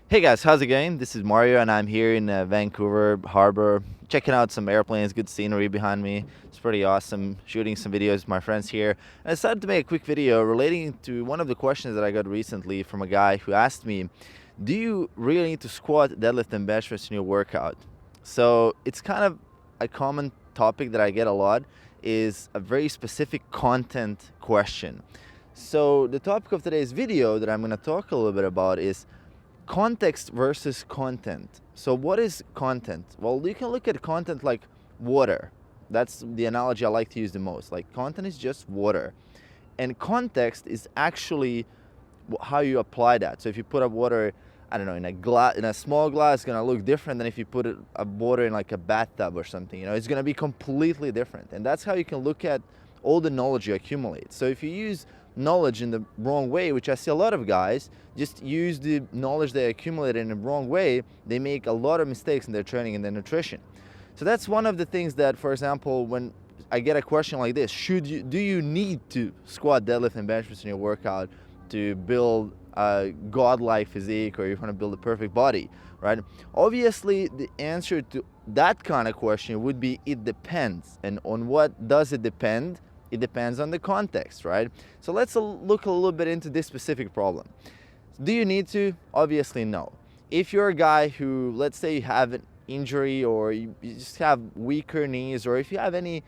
Hey guys, how's it going? This is Mario and I'm here in Vancouver Harbor, checking out some airplanes, good scenery behind me. It's pretty awesome, shooting some videos with my friends here. And I decided to make a quick video relating to one of the questions that I got recently from a guy who asked me, do you really need to squat, deadlift and bench press in your workout? So it's kind of a common topic that I get a lot, is a very specific content question. So the topic of today's video that I'm going to talk a little bit about is context versus content. So what is content? Well, you can look at content like water. That's the analogy I like to use the most. Like, content is just water, and context is actually how you apply that. So if you put up water, I don't know, in a glass, in a small glass, it's gonna look different than if you put it, a water in like a bathtub or something. It's gonna be completely different, and that's how you can look at all the knowledge you accumulate. So if you use knowledge in the wrong way, which I see a lot of guys just use the knowledge they accumulate in the wrong way, they make a lot of mistakes in their training and their nutrition. So that's one of the things that, for example, when I get a question like this, do you need to squat, deadlift, and bench press in your workout to build a godlike physique, or you want to build a perfect body, right? Obviously, the answer to that kind of question would be it depends. And on what does it depend? It depends on the context, right? So let's look a little bit into this specific problem. Do you need to? Obviously, no. If you're a guy who, let's say you have an injury, or you just have weaker knees, or if you have any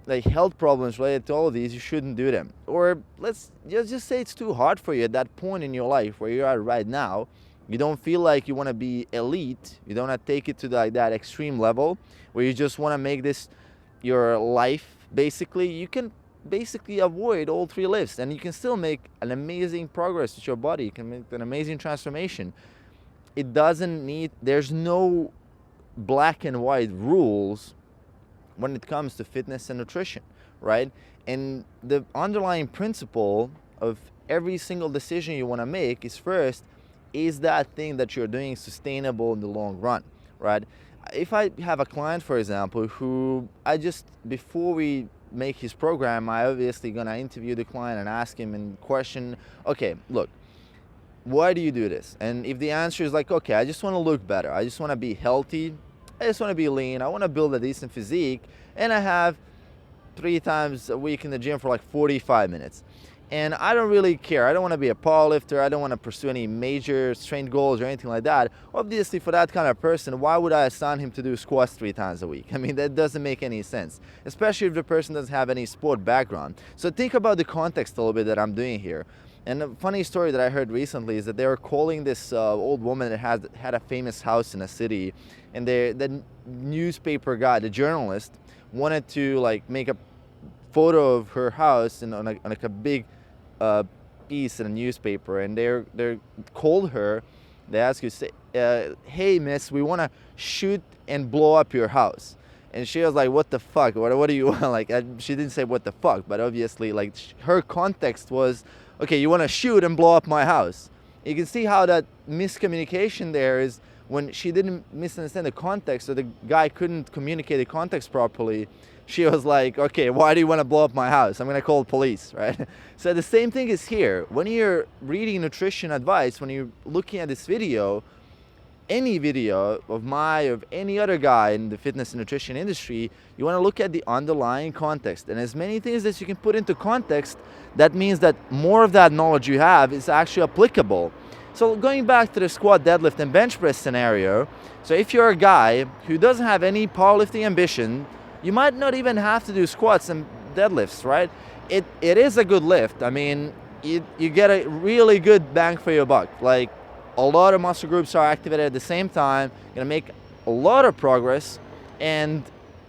like health problems related to all of these, you shouldn't do them. Or let's just say it's too hard for you at that point in your life where you're at right now. You don't feel like you want to be elite. You don't want to take it to that extreme level where you just want to make this your life. Basically, you can basically avoid all three lifts, and you can still make an amazing progress with your body. You can make an amazing transformation. It doesn't need, there's no black and white rules when it comes to fitness and nutrition, right? And the underlying principle of every single decision you want to make is, first, is that thing that you're doing sustainable in the long run, right? If I have a client, for example, who before we make his program, I obviously gonna interview the client and ask him and question, okay, look, why do you do this? And if the answer is like, okay, I just want to look better, I just want to be healthy, I just want to be lean, I want to build a decent physique, and I have 3 times a week in the gym for like 45 minutes. And I don't really care. I don't want to be a powerlifter. I don't want to pursue any major strength goals or anything like that. Obviously, for that kind of person, why would I assign him to do squats 3 times a week? I mean, that doesn't make any sense, especially if the person doesn't have any sport background. So think about the context a little bit that I'm doing here. And a funny story that I heard recently is that they were calling this old woman that had a famous house in a city, and the newspaper guy, the journalist, wanted to like make a photo of her house and on like a big piece in a newspaper, and they called her. They asked you, say, hey miss, we want to shoot and blow up your house. And she was like, what the fuck, what do you want? Like, she didn't say what the fuck, but obviously like her context was, okay, you want to shoot and blow up my house. You can see how that miscommunication there is. When she didn't misunderstand the context, or the guy couldn't communicate the context properly, she was like, okay, why do you want to blow up my house? I'm going to call the police, right? So the same thing is here. When you're reading nutrition advice, when you're looking at this video, any video of any other guy in the fitness and nutrition industry, you want to look at the underlying context. And as many things as you can put into context, that means that more of that knowledge you have is actually applicable. So going back to the squat, deadlift, and bench press scenario, so if you're a guy who doesn't have any powerlifting ambition, you might not even have to do squats and deadlifts, right? It is a good lift. I mean, you get a really good bang for your buck. Like, a lot of muscle groups are activated at the same time. You're gonna make a lot of progress, and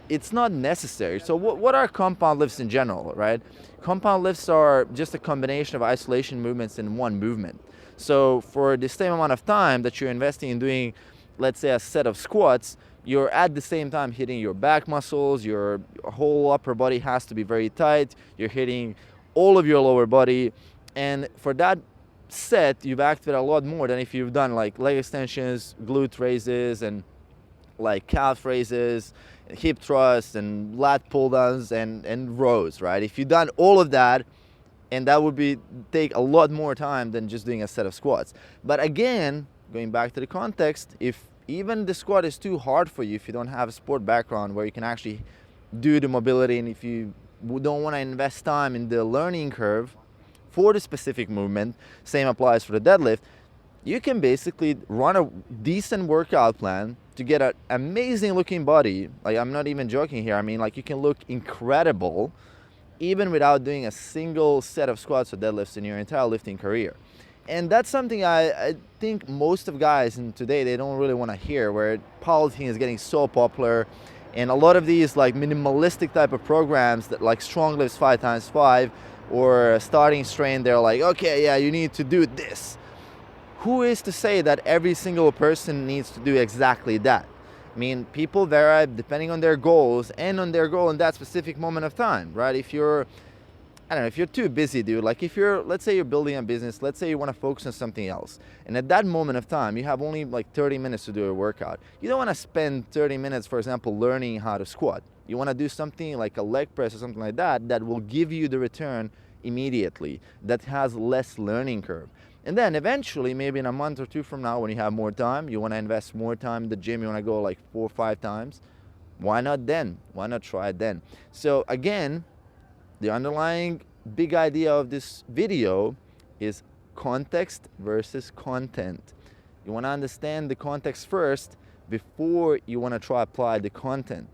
it's not necessary. So what are compound lifts in general, right? Compound lifts are just a combination of isolation movements in one movement. So for the same amount of time that you're investing in doing, let's say, a set of squats, you're at the same time hitting your back muscles, your whole upper body has to be very tight, you're hitting all of your lower body, and for that set, you've activated a lot more than if you've done like leg extensions, glute raises, and like calf raises, hip thrusts, and lat pull downs, and rows, right? If you've done all of that, and that would take a lot more time than just doing a set of squats. But again, going back to the context, if even the squat is too hard for you, if you don't have a sport background where you can actually do the mobility, and if you don't want to invest time in the learning curve for the specific movement, same applies for the deadlift, you can basically run a decent workout plan to get an amazing looking body. Like, I'm not even joking here. I mean, like, you can look incredible even without doing a single set of squats or deadlifts in your entire lifting career. And that's something I think most of guys in today, they don't really want to hear, where powerlifting is getting so popular. And a lot of these like minimalistic type of programs that like strong lifts 5x5 or starting strain, they're like, okay, yeah, you need to do this. Who is to say that every single person needs to do exactly that? I mean, people vary depending on their goals and on their goal in that specific moment of time, right? If you're, I don't know, if you're too busy, dude, like if you're, let's say you're building a business, let's say you want to focus on something else, and at that moment of time, you have only like 30 minutes to do a workout. You don't want to spend 30 minutes, for example, learning how to squat. You want to do something like a leg press or something like that, that will give you the return immediately, that has less learning curve. And then eventually, maybe in a month or two from now, when you have more time, you want to invest more time in the gym, you want to go like 4 or 5 times, why not then? Why not try it then? So again, the underlying big idea of this video is context versus content. You want to understand the context first before you want to try apply the content.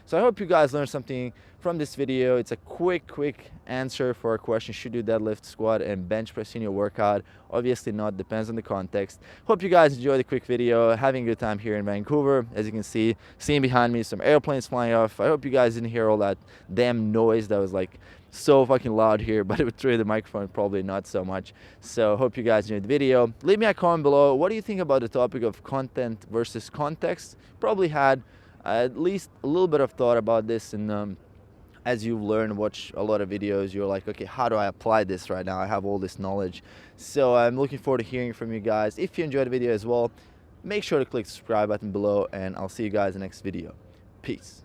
So I hope you guys learned something from this video. It's a quick answer for a question: should you deadlift, squat, and bench press in your workout? Obviously not, depends on the context. Hope you guys enjoyed the quick video. Having a good time here in Vancouver. As you can see, seeing behind me some airplanes flying off. I hope you guys didn't hear all that damn noise that was like so fucking loud here, but it would through the microphone probably not so much. So hope you guys enjoyed the video. Leave me a comment below. What do you think about the topic of content versus context? Probably had at least a little bit of thought about this, and as you learn, watch a lot of videos, you're like, okay, how do I apply this right now? I have all this knowledge. So I'm looking forward to hearing from you guys. If you enjoyed the video as well, make sure to click the subscribe button below, and I'll see you guys in the next video. Peace.